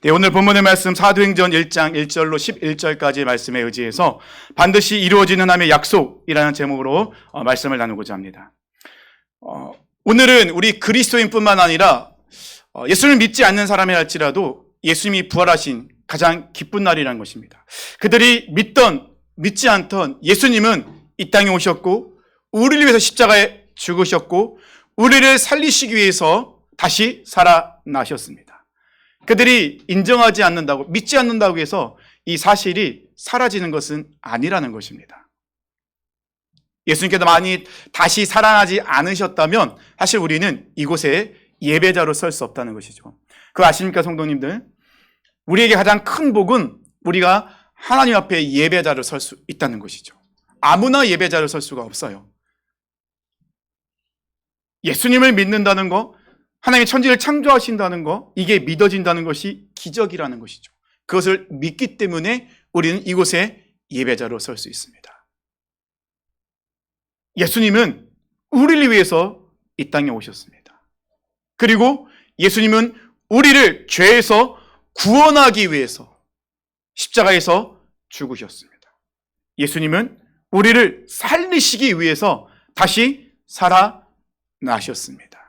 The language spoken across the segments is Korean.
네, 오늘 본문의 말씀 사도행전 1장 1절로 11절까지의 말씀에 의지해서 반드시 이루어지는 하나님의 약속이라는 제목으로 말씀을 나누고자 합니다. 오늘은 우리 그리스도인뿐만 아니라 예수를 믿지 않는 사람이 할지라도 예수님이 부활하신 가장 기쁜 날이라는 것입니다. 그들이 믿지 않던 예수님은 이 땅에 오셨고 우리를 위해서 십자가에 죽으셨고 우리를 살리시기 위해서 다시 살아나셨습니다. 그들이 인정하지 않는다고, 믿지 않는다고 해서 이 사실이 사라지는 것은 아니라는 것입니다. 예수님께서 많이 다시 살아나지 않으셨다면 사실 우리는 이곳에 예배자로 설 수 없다는 것이죠. 그거 아십니까, 성도님들? 우리에게 가장 큰 복은 우리가 하나님 앞에 예배자로 설 수 있다는 것이죠. 아무나 예배자로 설 수가 없어요. 예수님을 믿는다는 거, 하나님의 천지를 창조하신다는 거, 이게 믿어진다는 것이 기적이라는 것이죠. 그것을 믿기 때문에 우리는 이곳에 예배자로 설 수 있습니다. 예수님은 우리를 위해서 이 땅에 오셨습니다. 그리고 예수님은 우리를 죄에서 구원하기 위해서 십자가에서 죽으셨습니다. 예수님은 우리를 살리시기 위해서 다시 살아나셨습니다.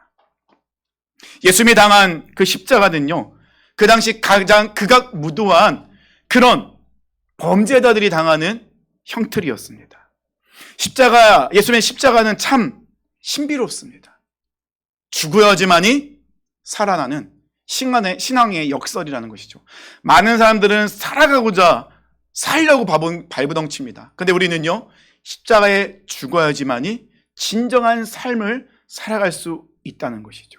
예수님이 당한 그 십자가는요, 그 당시 가장 극악무도한 그런 범죄자들이 당하는 형틀이었습니다. 예수님의 십자가는 참 신비롭습니다. 죽어야지만이 살아나는 신앙의 역설이라는 것이죠. 많은 사람들은 살려고 발부덩칩니다. 근데 우리는요, 십자가에 죽어야지만이 진정한 삶을 살아갈 수 있다는 것이죠.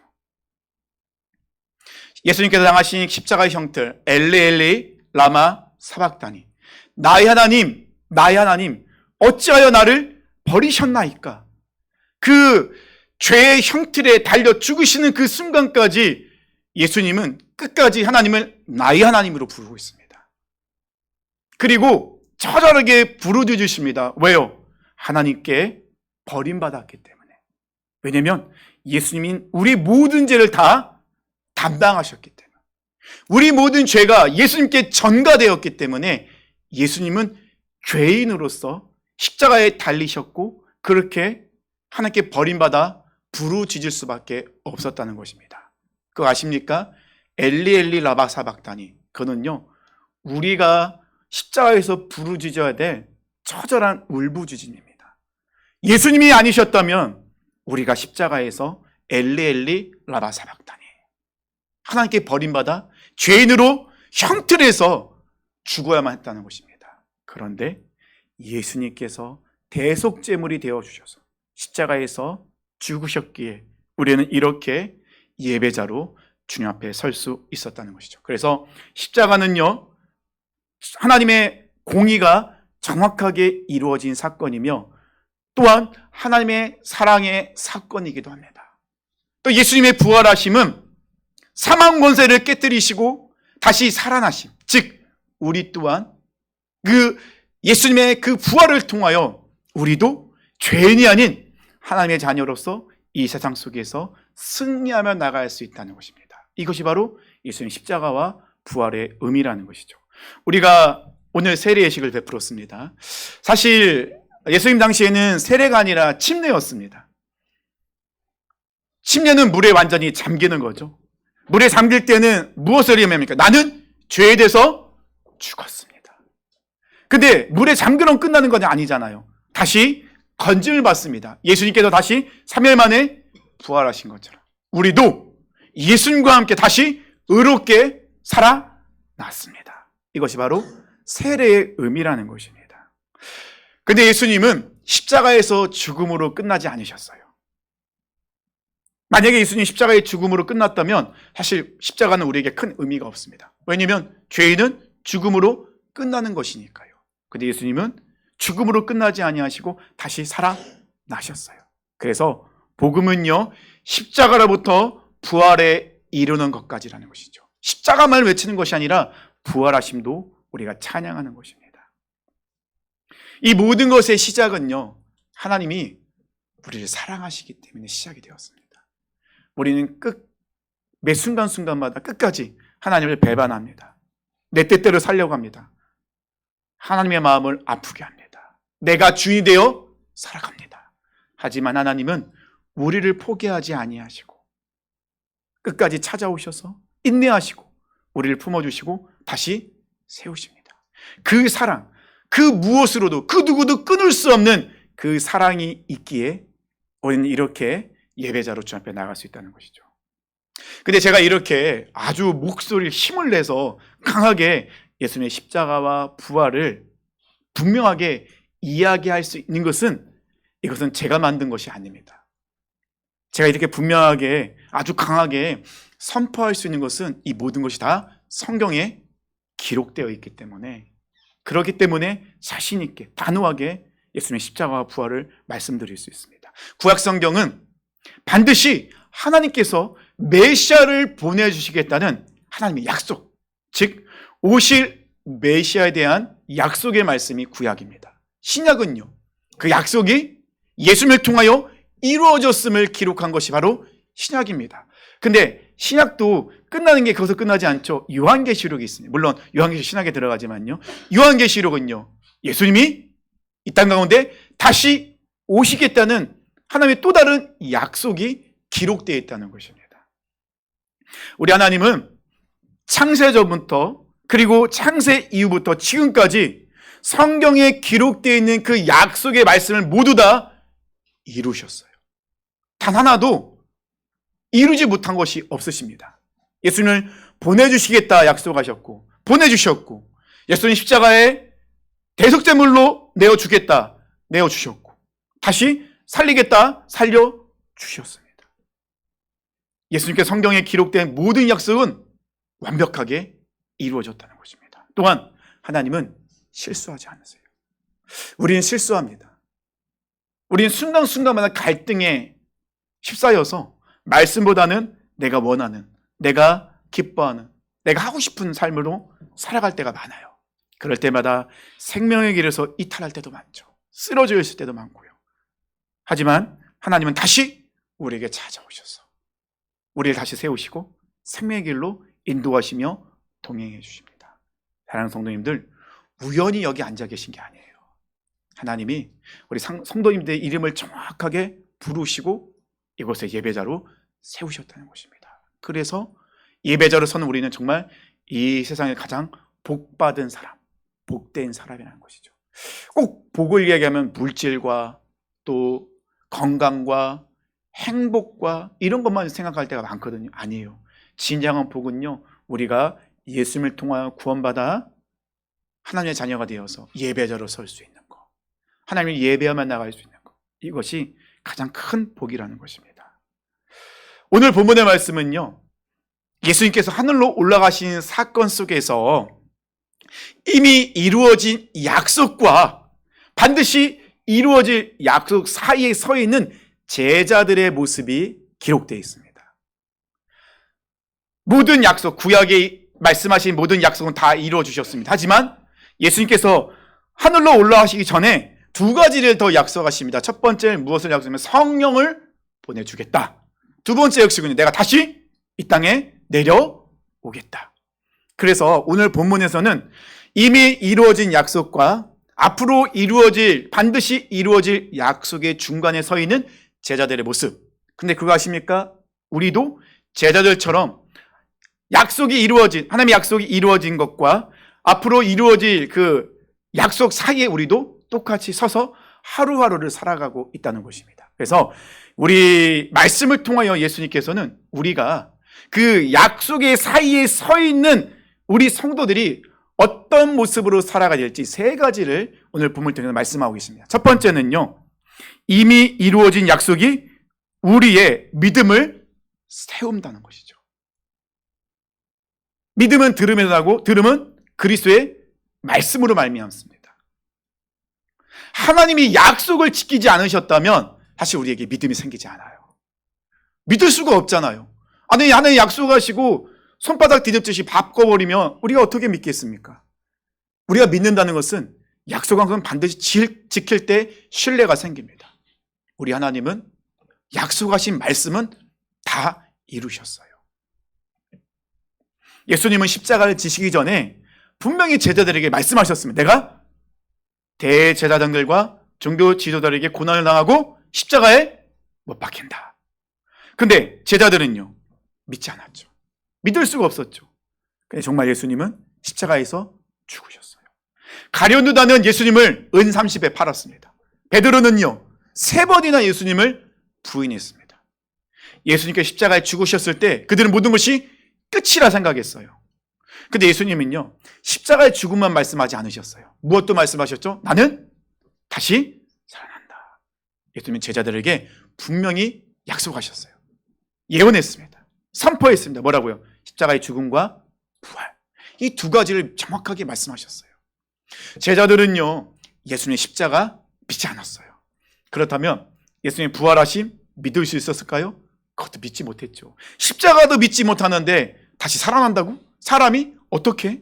예수님께서 당하신 십자가의 형틀, 엘레 라마 사박다니, 나의 하나님, 나의 하나님, 어찌하여 나를 버리셨나이까? 그 죄의 형틀에 달려 죽으시는 그 순간까지 예수님은 끝까지 하나님을 나의 하나님으로 부르고 있습니다. 그리고 처절하게 부르짖으십니다. 왜요? 하나님께 버림받았기 때문에. 왜냐하면 예수님인 우리 모든 죄를 다 담당하셨기 때문에, 우리 모든 죄가 예수님께 전가되었기 때문에 예수님은 죄인으로서 십자가에 달리셨고 그렇게 하나님께 버림받아 부르짖을 수밖에 없었다는 것입니다. 그거 아십니까? 엘리 라마 사박다니, 그거는요, 우리가 십자가에서 부르짖어야 될 처절한 울부짖음입니다. 예수님이 아니셨다면 우리가 십자가에서 엘리 라마 사박다니, 하나님께 버림받아 죄인으로 형틀에서 죽어야만 했다는 것입니다. 그런데 예수님께서 대속제물이 되어주셔서 십자가에서 죽으셨기에 우리는 이렇게 예배자로 주님 앞에 설 수 있었다는 것이죠. 그래서 십자가는요, 하나님의 공의가 정확하게 이루어진 사건이며 또한 하나님의 사랑의 사건이기도 합니다. 또 예수님의 부활하심은 사망 권세를 깨뜨리시고 다시 살아나심, 즉 우리 또한 그 예수님의 그 부활을 통하여 우리도 죄인이 아닌 하나님의 자녀로서 이 세상 속에서 승리하며 나갈 수 있다는 것입니다. 이것이 바로 예수님 십자가와 부활의 의미라는 것이죠. 우리가 오늘 세례 예식을 베풀었습니다. 사실 예수님 당시에는 세례가 아니라 침례였습니다. 침례는 물에 완전히 잠기는 거죠. 물에 잠길 때는 무엇을 의미합니까? 나는 죄에 대해서 죽었습니다. 근데 물에 잠기면 끝나는 건 아니잖아요. 다시 건짐을 받습니다. 예수님께서 다시 3일 만에 부활하신 것처럼 우리도 예수님과 함께 다시 의롭게 살아났습니다. 이것이 바로 세례의 의미라는 것입니다. 근데 예수님은 십자가에서 죽음으로 끝나지 않으셨어요. 만약에 예수님 십자가의 죽음으로 끝났다면 사실 십자가는 우리에게 큰 의미가 없습니다. 왜냐하면 죄인은 죽음으로 끝나는 것이니까요. 근데 예수님은 죽음으로 끝나지 아니하시고 다시 살아나셨어요. 그래서 복음은요, 십자가로부터 부활에 이르는 것까지라는 것이죠. 십자가만 외치는 것이 아니라 부활하심도 우리가 찬양하는 것입니다. 이 모든 것의 시작은요, 하나님이 우리를 사랑하시기 때문에 시작이 되었습니다. 우리는 매 순간순간마다 끝까지 하나님을 배반합니다. 내 뜻대로 살려고 합니다. 하나님의 마음을 아프게 합니다. 내가 주인이 되어 살아갑니다. 하지만 하나님은 우리를 포기하지 아니하시고 끝까지 찾아오셔서 인내하시고 우리를 품어주시고 다시 세우십니다. 그 사랑, 그 무엇으로도 그 누구도 끊을 수 없는 그 사랑이 있기에 우리는 이렇게 예배자로 주 앞에 나갈 수 있다는 것이죠. 근데 제가 이렇게 아주 목소리를 힘을 내서 강하게 예수님의 십자가와 부활을 분명하게 이야기할 수 있는 것은 이것은 제가 만든 것이 아닙니다. 제가 이렇게 분명하게 아주 강하게 선포할 수 있는 것은 이 모든 것이 다 성경에 기록되어 있기 때문에, 그렇기 때문에 자신 있게 단호하게 예수님의 십자가와 부활을 말씀드릴 수 있습니다. 구약 성경은 반드시 하나님께서 메시아를 보내주시겠다는 하나님의 약속, 즉 오실 메시아에 대한 약속의 말씀이 구약입니다. 신약은요, 그 약속이 예수님을 통하여 이루어졌음을 기록한 것이 바로 신약입니다. 근데 신약도 끝나는 게 거기서 끝나지 않죠. 요한계시록이 있습니다. 물론 요한계시록 신약에 들어가지만요, 요한계시록은요, 예수님이 이 땅 가운데 다시 오시겠다는 하나님의 또 다른 약속이 기록되어 있다는 것입니다. 우리 하나님은 창세전부터 그리고 창세 이후부터 지금까지 성경에 기록되어 있는 그 약속의 말씀을 모두 다 이루셨어요. 단 하나도 이루지 못한 것이 없으십니다. 예수님을 보내주시겠다 약속하셨고 보내주셨고, 예수님 십자가에 대속제물로 내어주겠다 내어주셨고, 다시 살리겠다 살려주셨습니다. 예수님께 성경에 기록된 모든 약속은 완벽하게 이루어졌다는 것입니다. 또한 하나님은 실수하지 않으세요. 우리는 실수합니다. 우리는 순간순간마다 갈등에 휩싸여서 말씀보다는 내가 원하는, 내가 기뻐하는, 내가 하고 싶은 삶으로 살아갈 때가 많아요. 그럴 때마다 생명의 길에서 이탈할 때도 많죠. 쓰러져 있을 때도 많고요. 하지만 하나님은 다시 우리에게 찾아오셔서 우리를 다시 세우시고 생명의 길로 인도하시며 동행해 주십니다. 사랑하는 성도님들, 우연히 여기 앉아 계신 게 아니에요. 하나님이 우리 성도님들의 이름을 정확하게 부르시고 이곳에 예배자로 세우셨다는 것입니다. 그래서 예배자로 서는 우리는 정말 이 세상에 가장 복받은 사람, 복된 사람이라는 것이죠. 꼭 복을 이야기하면 물질과 또 건강과 행복과 이런 것만 생각할 때가 많거든요. 아니에요. 진정한 복은요, 우리가 예수님을 통하여 구원받아 하나님의 자녀가 되어서 예배자로 설 수 있는 것, 하나님을 예배하며 나갈 수 있는 것, 이것이 가장 큰 복이라는 것입니다. 오늘 본문의 말씀은요, 예수님께서 하늘로 올라가신 사건 속에서 이미 이루어진 약속과 반드시 이루어질 약속 사이에 서 있는 제자들의 모습이 기록되어 있습니다. 모든 약속, 구약에 말씀하신 모든 약속은 다 이루어 주셨습니다. 하지만 예수님께서 하늘로 올라가시기 전에 두 가지를 더 약속하십니다. 첫 번째는 무엇을 약속하면 성령을 보내주겠다. 두 번째 약속은 내가 다시 이 땅에 내려오겠다. 그래서 오늘 본문에서는 이미 이루어진 약속과 앞으로 반드시 이루어질 약속의 중간에 서 있는 제자들의 모습. 근데 그거 아십니까? 우리도 제자들처럼 하나님의 약속이 이루어진 것과 앞으로 이루어질 그 약속 사이에 우리도 똑같이 서서 하루하루를 살아가고 있다는 것입니다. 그래서 우리 말씀을 통하여 예수님께서는 우리가 그 약속의 사이에 서 있는 우리 성도들이 어떤 모습으로 살아가야 될지 세 가지를 오늘 본문을 통해서 말씀하고 있습니다. 첫 번째는요, 이미 이루어진 약속이 우리의 믿음을 세운다는 것이죠. 믿음은 들음에서 나고 들음은 그리스도의 말씀으로 말미암습니다. 하나님이 약속을 지키지 않으셨다면 사실 우리에게 믿음이 생기지 않아요. 믿을 수가 없잖아요. 아니, 하나님 약속하시고 손바닥 뒤집듯이 바꿔버리면 우리가 어떻게 믿겠습니까? 우리가 믿는다는 것은 약속한 것은 반드시 지킬 때 신뢰가 생깁니다. 우리 하나님은 약속하신 말씀은 다 이루셨어요. 예수님은 십자가를 지시기 전에 분명히 제자들에게 말씀하셨습니다. 내가 대제사장들과 종교 지도자들에게 고난을 당하고 십자가에 못 박힌다. 근데 제자들은요, 믿지 않았죠. 믿을 수가 없었죠. 근데 정말 예수님은 십자가에서 죽으셨어요. 가룟유다는 예수님을 은 30에 팔았습니다. 베드로는요, 3번이나 예수님을 부인했습니다. 예수님께서 십자가에 죽으셨을 때 그들은 모든 것이 끝이라 생각했어요. 근데 예수님은요, 십자가의 죽음만 말씀하지 않으셨어요. 무엇도 말씀하셨죠? 나는 다시 살아난다. 예수님은 제자들에게 분명히 약속하셨어요. 예언했습니다. 선포했습니다. 뭐라고요? 십자가의 죽음과 부활. 이 두 가지를 정확하게 말씀하셨어요. 제자들은요, 예수님의 십자가 믿지 않았어요. 그렇다면 예수님의 부활하심 믿을 수 있었을까요? 그것도 믿지 못했죠. 십자가도 믿지 못하는데 다시 살아난다고? 사람이 어떻게?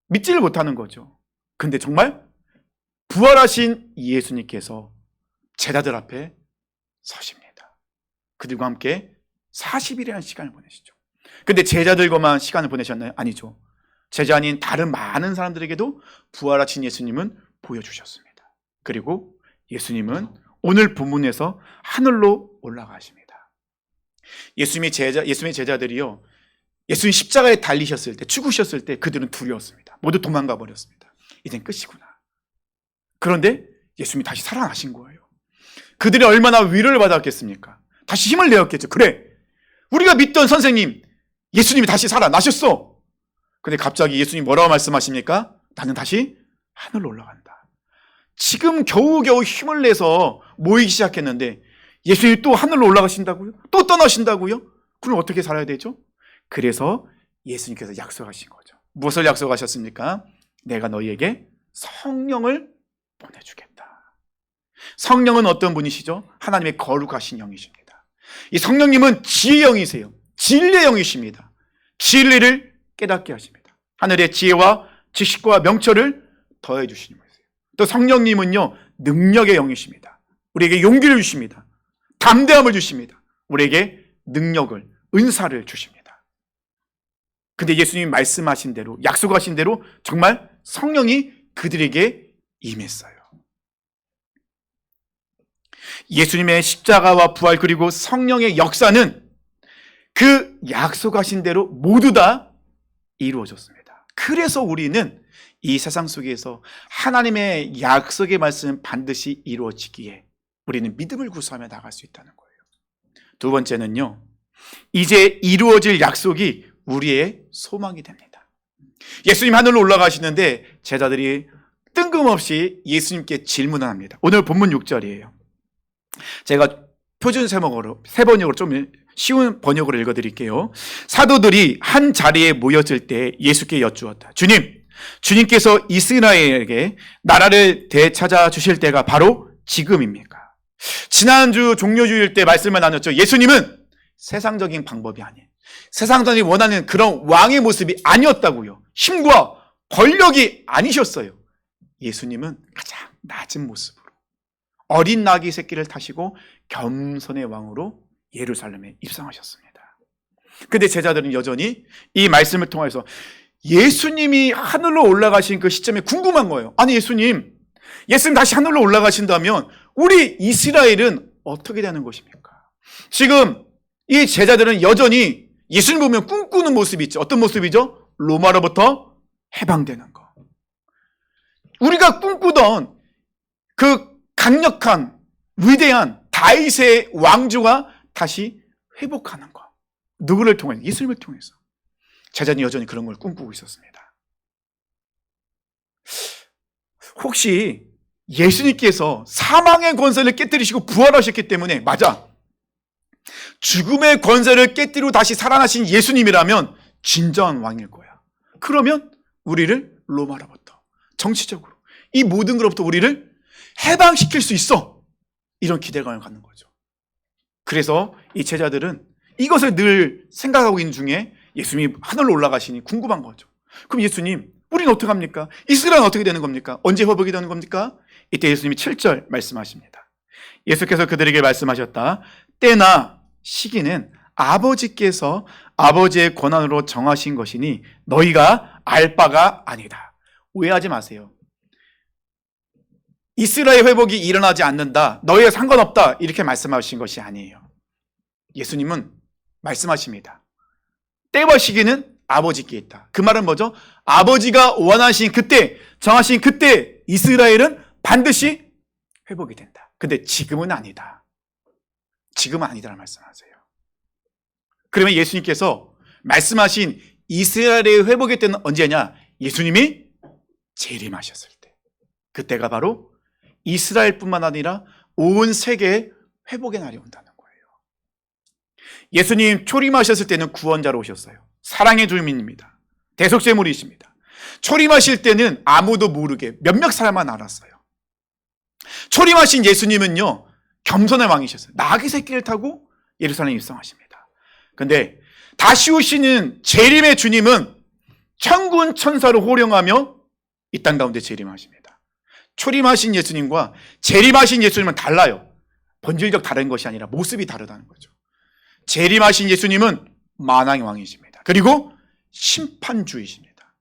믿지를 못하는 거죠. 근데 정말 부활하신 예수님께서 제자들 앞에 서십니다. 그들과 함께 40일이라는 시간을 보내시죠. 근데 제자들과만 시간을 보내셨나요? 아니죠. 제자 아닌 다른 많은 사람들에게도 부활하신 예수님은 보여주셨습니다. 그리고 예수님은 오늘 본문에서 하늘로 올라가십니다. 예수님의 제자들이요, 예수님 십자가에 달리셨을 때, 죽으셨을 때 그들은 두려웠습니다. 모두 도망가 버렸습니다. 이젠 끝이구나. 그런데 예수님이 다시 살아나신 거예요. 그들이 얼마나 위로를 받았겠습니까? 다시 힘을 내었겠죠. 그래, 우리가 믿던 선생님 예수님이 다시 살아나셨어. 근데 갑자기 예수님이 뭐라고 말씀하십니까? 나는 다시 하늘로 올라간다. 지금 겨우겨우 힘을 내서 모이기 시작했는데 예수님이 또 하늘로 올라가신다고요? 또 떠나신다고요? 그럼 어떻게 살아야 되죠? 그래서 예수님께서 약속하신 거죠. 무엇을 약속하셨습니까? 내가 너희에게 성령을 보내주겠다. 성령은 어떤 분이시죠? 하나님의 거룩하신 영이십니다. 이 성령님은 지혜의 영이세요. 진리의 영이십니다. 진리를 깨닫게 하십니다. 하늘의 지혜와 지식과 명철을 더해 주시는 분이세요. 또 성령님은요, 능력의 영이십니다. 우리에게 용기를 주십니다. 담대함을 주십니다. 우리에게 능력을, 은사를 주십니다. 근데 예수님이 말씀하신 대로, 약속하신 대로 정말 성령이 그들에게 임했어요. 예수님의 십자가와 부활 그리고 성령의 역사는 그 약속하신 대로 모두 다 이루어졌습니다. 그래서 우리는 이 세상 속에서 하나님의 약속의 말씀은 반드시 이루어지기에 우리는 믿음을 구사하며 나갈 수 있다는 거예요. 두 번째는요, 이제 이루어질 약속이 우리의 소망이 됩니다. 예수님 하늘로 올라가시는데 제자들이 뜬금없이 예수님께 질문을 합니다. 오늘 본문 6절이에요. 제가 표준 세번역으로 좀 쉬운 번역으로 읽어드릴게요. 사도들이 한 자리에 모였을 때 예수께 여쭈었다. 주님께서 이스라엘에게 나라를 되찾아 주실 때가 바로 지금입니까? 지난주 종료주일 때 말씀을 나눴죠. 예수님은 세상적인 방법이 아니에요. 세상적인 원하는 그런 왕의 모습이 아니었다고요. 힘과 권력이 아니셨어요. 예수님은 가장 낮은 모습으로 어린 나귀 새끼를 타시고 겸손의 왕으로 예루살렘에 입성하셨습니다. 근데 제자들은 여전히 이 말씀을 통해서 예수님이 하늘로 올라가신 그 시점에 궁금한 거예요. 아니 예수님 다시 하늘로 올라가신다면 우리 이스라엘은 어떻게 되는 것입니까? 지금 이 제자들은 여전히 예수님 보면 꿈꾸는 모습이 있죠. 어떤 모습이죠? 로마로부터 해방되는 거. 우리가 꿈꾸던 그 강력한 위대한 다윗의 왕조가 다시 회복하는 것. 누구를 통해서? 예수님을 통해서. 제자는 여전히 그런 걸 꿈꾸고 있었습니다. 혹시 예수님께서 사망의 권세를 깨뜨리시고 부활하셨기 때문에, 맞아, 죽음의 권세를 깨뜨리고 다시 살아나신 예수님이라면 진정한 왕일 거야. 그러면 우리를 로마로부터, 정치적으로 이 모든 것로부터 우리를 해방시킬 수 있어. 이런 기대감을 갖는 거죠. 그래서 이 제자들은 이것을 늘 생각하고 있는 중에 예수님이 하늘로 올라가시니 궁금한 거죠. 그럼 예수님, 우리는 어떻게 합니까? 이스라엘은 어떻게 되는 겁니까? 언제 회복이 되는 겁니까? 이때 예수님이 7절 말씀하십니다. 예수께서 그들에게 말씀하셨다. 때나 시기는 아버지께서 아버지의 권한으로 정하신 것이니 너희가 알 바가 아니다. 오해하지 마세요. 이스라엘 회복이 일어나지 않는다, 너희가 상관없다, 이렇게 말씀하신 것이 아니에요. 예수님은 말씀하십니다. 때와 시기는 아버지께 있다. 그 말은 뭐죠? 아버지가 원하신 그때, 정하신 그때 이스라엘은 반드시 회복이 된다. 근데 지금은 아니다. 지금은 아니다라는 말씀하세요. 그러면 예수님께서 말씀하신 이스라엘의 회복의 때는 언제냐? 예수님이 재림하셨을 때. 그때가 바로 이스라엘뿐만 아니라 온 세계의 회복의 날이 온다는 거예요. 예수님 초림하셨을 때는 구원자로 오셨어요. 사랑의 주민입니다. 대속제물이십니다. 초림하실 때는 아무도 모르게 몇몇 사람만 알았어요. 초림하신 예수님은요, 겸손의 왕이셨어요. 나귀 새끼를 타고 예루살렘에 입성하십니다. 근데 다시 오시는 재림의 주님은 천군 천사로 호령하며 이 땅 가운데 재림하십니다. 초림하신 예수님과 재림하신 예수님은 달라요. 본질적 다른 것이 아니라 모습이 다르다는 거죠. 재림하신 예수님은 만왕의 왕이십니다. 그리고 심판주이십니다.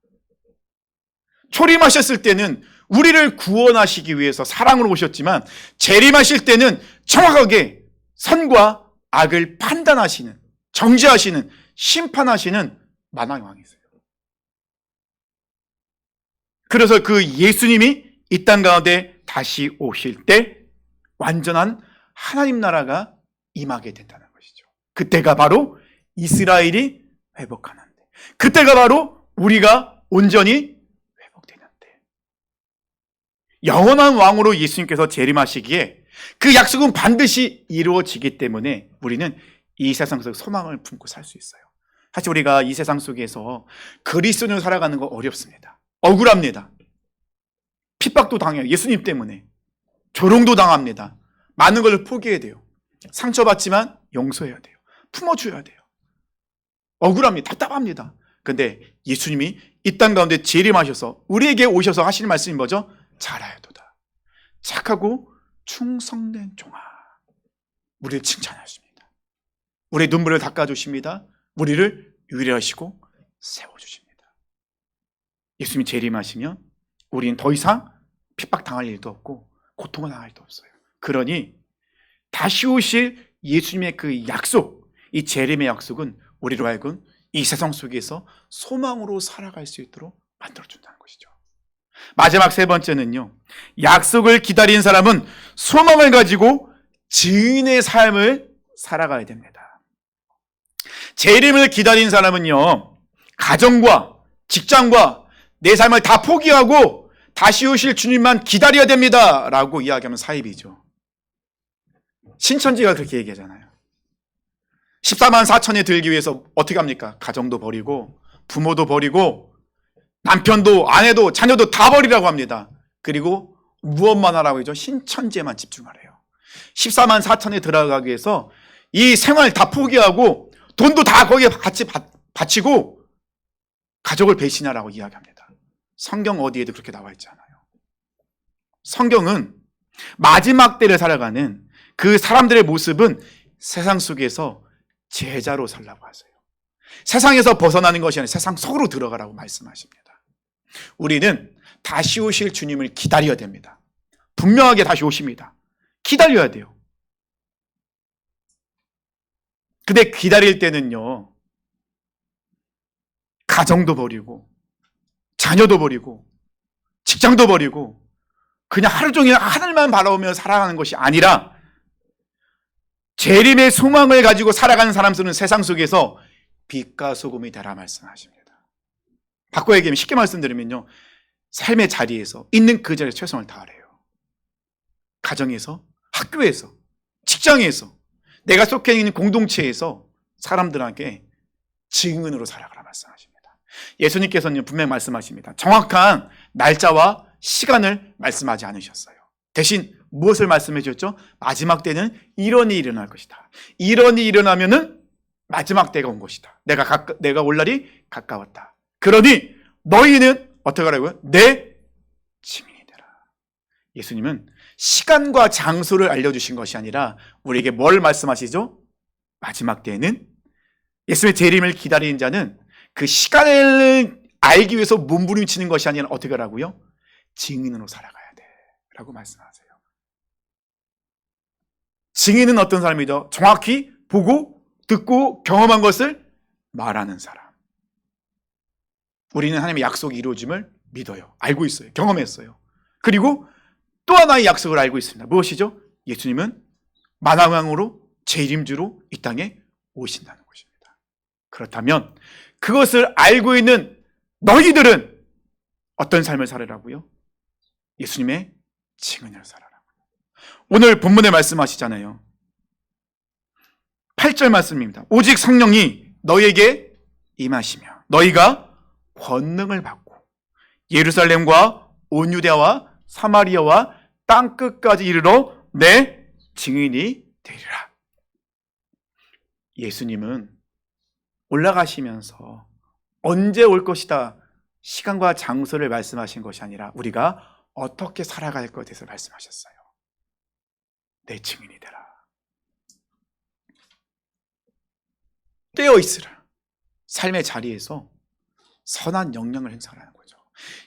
초림하셨을 때는 우리를 구원하시기 위해서 사랑으로 오셨지만, 재림하실 때는 정확하게 선과 악을 판단하시는, 정죄하시는, 심판하시는 만왕의 왕이세요. 그래서 그 예수님이 이 땅 가운데 다시 오실 때 완전한 하나님 나라가 임하게 된다는 것이죠. 그때가 바로 이스라엘이 회복하는 데, 그때가 바로 우리가 온전히 회복되는 데, 영원한 왕으로 예수님께서 재림하시기에 그 약속은 반드시 이루어지기 때문에 우리는 이 세상 속 소망을 품고 살 수 있어요. 사실 우리가 이 세상 속에서 그리스도인으로 살아가는 거 어렵습니다. 억울합니다. 핍박도 당해요. 예수님 때문에. 조롱도 당합니다. 많은 걸 포기해야 돼요. 상처받지만 용서해야 돼요. 품어줘야 돼요. 억울합니다. 답답합니다. 근데 예수님이 이 땅 가운데 재림하셔서 우리에게 오셔서 하시는 말씀이 뭐죠? 잘하여도다. 착하고 충성된 종아. 우리를 칭찬하십니다. 우리의 눈물을 닦아주십니다. 우리를 위로하시고 세워주십니다. 예수님이 재림하시면 우리는 더 이상 핍박당할 일도 없고 고통을 당할 일도 없어요. 그러니 다시 오실 예수님의 그 약속, 이 재림의 약속은 우리로 하여금 이 세상 속에서 소망으로 살아갈 수 있도록 만들어준다는 것이죠. 마지막 세 번째는요, 약속을 기다린 사람은 소망을 가지고 증인의 삶을 살아가야 됩니다. 재림을 기다린 사람은요, 가정과 직장과 내 삶을 다 포기하고 다시 오실 주님만 기다려야 됩니다 라고 이야기하면 사입이죠. 신천지가 그렇게 얘기하잖아요. 14만 4천에 들기 위해서 어떻게 합니까? 가정도 버리고 부모도 버리고 남편도 아내도 자녀도 다 버리라고 합니다. 그리고 무엇만 하라고 하죠? 신천지에만 집중하래요. 14만 4천에 들어가기 위해서 이 생활 다 포기하고 돈도 다 거기에 같이 바치고 가족을 배신하라고 이야기합니다. 성경 어디에도 그렇게 나와 있지 않아요. 성경은 마지막 때를 살아가는 그 사람들의 모습은 세상 속에서 제자로 살라고 하세요. 세상에서 벗어나는 것이 아니라 세상 속으로 들어가라고 말씀하십니다. 우리는 다시 오실 주님을 기다려야 됩니다. 분명하게 다시 오십니다. 기다려야 돼요. 근데 기다릴 때는요, 가정도 버리고 자녀도 버리고 직장도 버리고 그냥 하루 종일 하늘만 바라보며 살아가는 것이 아니라 재림의 소망을 가지고 살아가는 사람들은 세상 속에서 빛과 소금이 되라 말씀하십니다. 바꿔 얘기하면, 쉽게 말씀드리면요, 삶의 자리에서 있는 그 자리에 최선을 다하래요. 가정에서, 학교에서, 직장에서, 내가 속해 있는 공동체에서 사람들에게 증인으로 살아가라 말씀하십니다. 예수님께서는 분명히 말씀하십니다. 정확한 날짜와 시간을 말씀하지 않으셨어요. 대신 무엇을 말씀해 주셨죠? 마지막 때는 이런 일이 일어날 것이다. 이런 일이 일어나면은 마지막 때가 온 것이다. 내가 올 날이 가까웠다. 그러니 너희는 어떻게 하라고요? 내 증인이 되라. 예수님은 시간과 장소를 알려주신 것이 아니라 우리에게 뭘 말씀하시죠? 마지막 때에는 예수님의 재림을 기다리는 자는 그 시간을 알기 위해서 몸부림치는 것이 아니라 어떻게 하라고요? 증인으로 살아가야 돼 라고 말씀하세요. 증인은 어떤 사람이죠? 정확히 보고 듣고 경험한 것을 말하는 사람. 우리는 하나님의 약속이 이루어짐을 믿어요. 알고 있어요. 경험했어요. 그리고 또 하나의 약속을 알고 있습니다. 무엇이죠? 예수님은 만왕왕으로 재림주로 이 땅에 오신다는 것입니다. 그렇다면 그것을 알고 있는 너희들은 어떤 삶을 살으라고요? 예수님의 증인을 살아라. 오늘 본문에 말씀하시잖아요. 8절 말씀입니다. 오직 성령이 너희에게 임하시며 너희가 권능을 받고 예루살렘과 온 유대와 사마리아와 땅끝까지 이르러 내 증인이 되리라. 예수님은 올라가시면서 언제 올 것이다 시간과 장소를 말씀하신 것이 아니라 우리가 어떻게 살아갈 것에 대해서 말씀하셨어요. 내 증인이 되라. 떼어 있으라. 삶의 자리에서 선한 영향을 행사하는 거죠.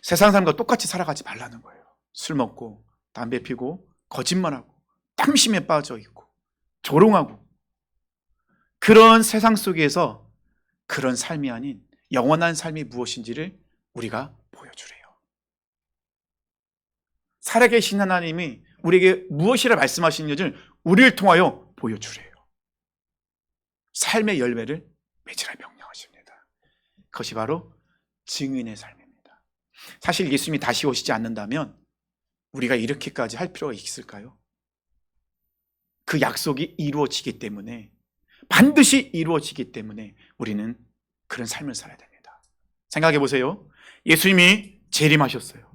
세상 사람과 똑같이 살아가지 말라는 거예요. 술 먹고 담배 피고 거짓말하고 탐심에 빠져 있고 조롱하고 그런 세상 속에서 그런 삶이 아닌 영원한 삶이 무엇인지를 우리가 보여주래요. 살아계신 하나님이 우리에게 무엇이라 말씀하시는지를 우리를 통하여 보여주래요. 삶의 열매를 맺으라 명령하십니다. 그것이 바로 증인의 삶입니다. 사실 예수님이 다시 오시지 않는다면 우리가 이렇게까지 할 필요가 있을까요? 그 약속이 이루어지기 때문에 반드시 이루어지기 때문에 우리는 그런 삶을 살아야 됩니다. 생각해 보세요. 예수님이 재림하셨어요.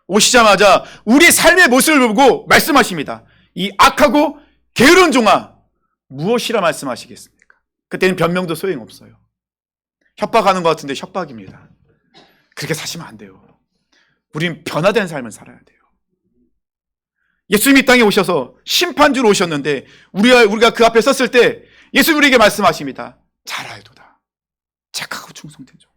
오시자마자 우리 삶의 모습을 보고 말씀하십니다. 이 악하고 게으른 종아 무엇이라 말씀하시겠습니까? 그때는 변명도 소용없어요. 협박하는 것 같은데 협박입니다. 그렇게 사시면 안 돼요. 우린 변화된 삶을 살아야 돼요. 예수님이 이 땅에 오셔서 심판주로 오셨는데 우리가 그 앞에 섰을 때 예수님 우리에게 말씀하십니다. 잘 알도다. 착하고 충성된 종아.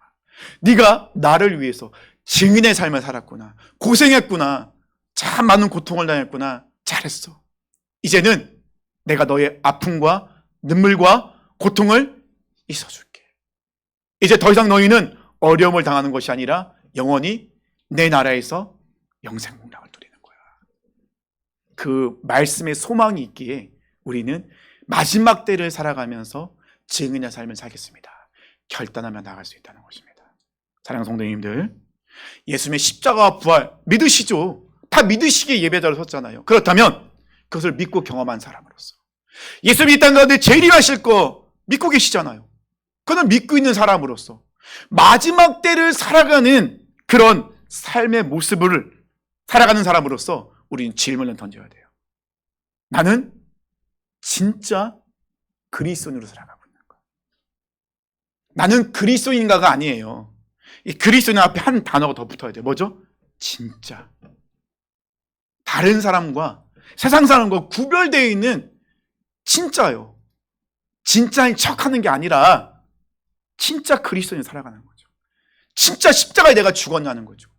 네가 나를 위해서 증인의 삶을 살았구나. 고생했구나. 참 많은 고통을 당했구나. 잘했어. 이제는 내가 너의 아픔과 눈물과 고통을 있어줄게. 이제 더 이상 너희는 어려움을 당하는 것이 아니라 영원히 내 나라에서 영생복락을 누리는 거야. 그 말씀의 소망이 있기에 우리는 마지막 때를 살아가면서 증인의 삶을 살겠습니다. 결단하며 나갈 수 있다는 것입니다. 사랑하는 성도님들, 예수님의 십자가와 부활 믿으시죠? 다 믿으시기에 예배자로 섰잖아요. 그렇다면 그것을 믿고 경험한 사람으로서 예수님이 이 땅 가운데 재림하실 거 믿고 계시잖아요. 그건 믿고 있는 사람으로서 마지막 때를 살아가는 그런 삶의 모습을 살아가는 사람으로서 우리는 질문을 던져야 돼요. 나는 진짜 그리스도인으로 살아가고 있는가? 나는 그리스도인가가 아니에요. 이 그리스도인 앞에 한 단어가 더 붙어야 돼요. 뭐죠? 진짜. 다른 사람과 세상 사람과 구별되어 있는 진짜요. 진짜인 척하는 게 아니라 진짜 그리스도인 살아가는 거죠. 진짜 십자가에 내가 죽었냐는 거죠.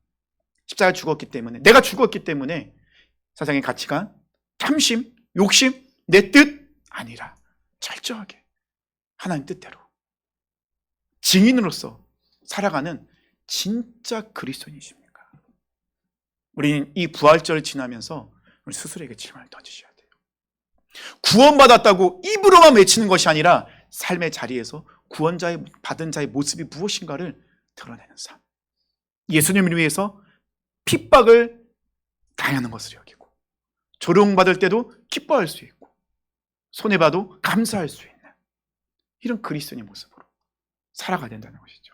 십자가에 죽었기 때문에, 내가 죽었기 때문에 세상의 가치관, 탐심, 욕심, 내 뜻 아니라 철저하게 하나님 뜻대로 증인으로서 살아가는 진짜 그리스도인이십니까? 우리는 이 부활절을 지나면서 우리 스스로에게 질문을 던지셔야 돼요. 구원받았다고 입으로만 외치는 것이 아니라 삶의 자리에서 구원자의 받은 자의 모습이 무엇인가를 드러내는 삶. 예수님을 위해서 핍박을 당하는 것을 여기고 조롱받을 때도 기뻐할 수 있고 손해봐도 감사할 수 있는 이런 그리스도인의 모습으로 살아가야 된다는 것이죠.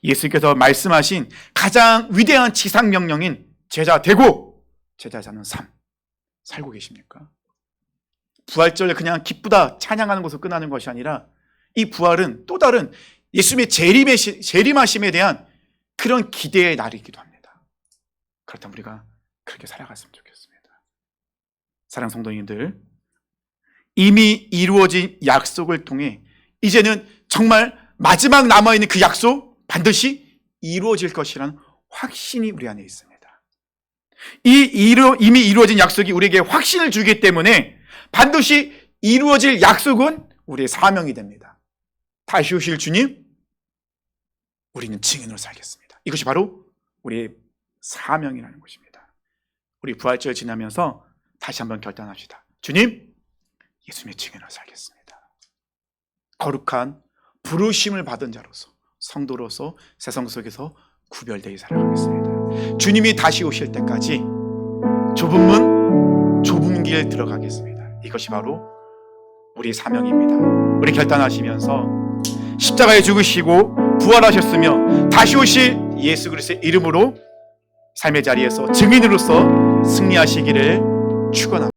예수께서 말씀하신 가장 위대한 지상명령인 제자 되고 제자 사는 삶 살고 계십니까? 부활절을 그냥 기쁘다 찬양하는 것으로 끝나는 것이 아니라 이 부활은 또 다른 예수님의 재림하심에 대한 그런 기대의 날이기도 합니다. 그렇다면 우리가 그렇게 살아갔으면 좋겠습니다. 사랑하는 성도님들, 이미 이루어진 약속을 통해 이제는 정말 마지막 남아있는 그 약속 반드시 이루어질 것이라는 확신이 우리 안에 있습니다. 이미 이루어진 약속이 우리에게 확신을 주기 때문에 반드시 이루어질 약속은 우리의 사명이 됩니다. 다시 오실 주님, 우리는 증인으로 살겠습니다. 이것이 바로 우리의 사명이라는 것입니다. 우리 부활절 지나면서 다시 한번 결단합시다. 주님, 예수님의 증인으로 살겠습니다. 거룩한 부르심을 받은 자로서, 성도로서 세상 속에서 구별되어 살아가겠습니다. 주님이 다시 오실 때까지 좁은 문, 좁은 길 들어가겠습니다. 이것이 바로 우리의 사명입니다. 우리 결단하시면서 십자가에 죽으시고 부활하셨으며 다시 오실 예수 그리스도의 이름으로 삶의 자리에서 증인으로서 승리하시기를 축원합니다.